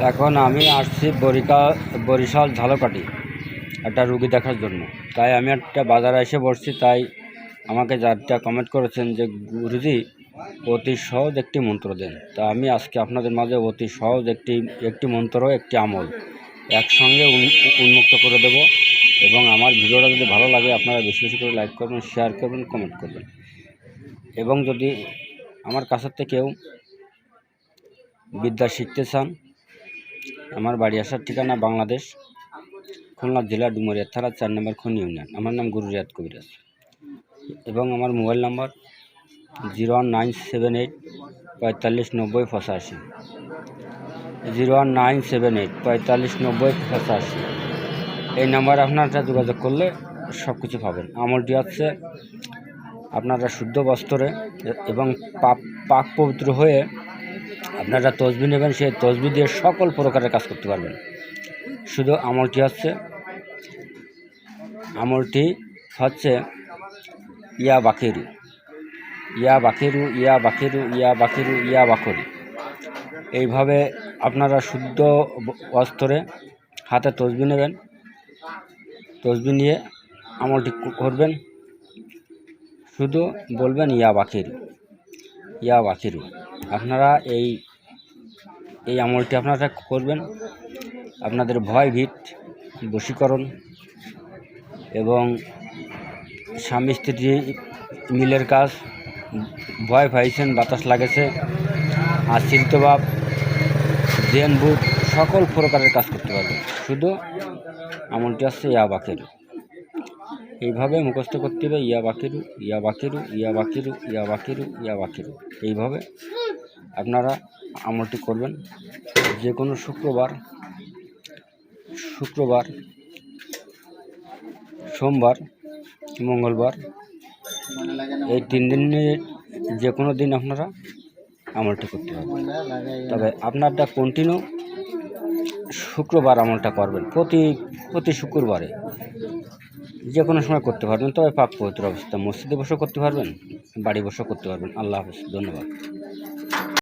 এখন আমি আসছি বরিশাল ঝালকাঠি একটা রুগী দেখার জন্য। তাই আমি একটা বাজারে এসে বসছি। তাই আমাকে যারটা কমেন্ট করেছেন যে গুরুজি অতি সহজ একটি মন্ত্র দেন। তা আমি আজকে আপনাদের মাঝে অতি সহজ একটি মন্ত্র, একটি আমল একসঙ্গে উন্মুক্ত করে দেব। এবং আমার ভিডিওটা যদি ভালো লাগে আপনারা বেশি বেশি করে লাইক করবেন, শেয়ার করবেন, কমেন্ট করবেন। এবং যদি আমার কাছের থেকেও বিদ্যা শিখতে চান, আমার বাড়ি আসার ঠিকানা বাংলাদেশ, খুলনা জেলা ডুমুরিয়া থানা 4 নম্বর খনি ইউনিয়ন। আমার নাম গুরু রিয়াদ কবিরাজ এবং আমার মোবাইল নাম্বার 01978 45 90 85, 01978 45 90 85। এই নাম্বারে আপনারা যোগাযোগ করলে সব কিছু পাবেন। আমলটি হচ্ছে আপনারা শুদ্ধ বস্ত্রে এবং পাক পবিত্র হয়ে আপনারা তসবি নেবেন। সেই তসবি দিয়ে সকল প্রকারের কাজ করতে পারবেন। শুধু আমলটি হচ্ছে ইয়া বাকিরু, ইয়া বাকিরু, ইয়া বাকিরু, ইয়া বাকিরু, ইয়া বাকরি। এইভাবে আপনারা শুদ্ধ বস্ত্রে হাতে তসবি নেবেন। তসবি নিয়ে আমলটি করবেন। শুধু বলবেন ইয়া বাকিরু, ইয়া বাকিরু। আপনারা এই আমলটি আপনারা করবেন। আপনাদের ভয় ভীত, বশীকরণ এবং স্বামী স্ত্রী মিলের কাজ, ভয় পাইছেন, বাতাস লাগেছে, আর চিন্তভাব, জেন ভূত, সকল প্রকারের কাজ করতে পারবেন। শুধু আমলটি হচ্ছে ইয়া বাকিরু। এইভাবে মুখস্থ করতে হবে, ইয়া বাকিরু, ইয়া বাকিরু, ইয়া বাকিরু, ইয়া বাকিরু, ইয়া বাকিরু। এইভাবে আপনারা আমলটি করবেন। যে কোনো শুক্রবার, সোমবার, মঙ্গলবার, এই 3 দিনের যে কোনো দিন আপনারা আমলটি করতে পারবেন। তবে আপনারটা কন্টিনিউ শুক্রবার আমলটা করবেন। প্রতি শুক্রবারে যে কোনো সময় করতে পারবেন। তবে পাক পবিত্র অবস্থা, মসজিদে বসেও করতে পারবেন, বাড়ি বসেও করতে পারবেন। আল্লাহ হাফেজ, ধন্যবাদ।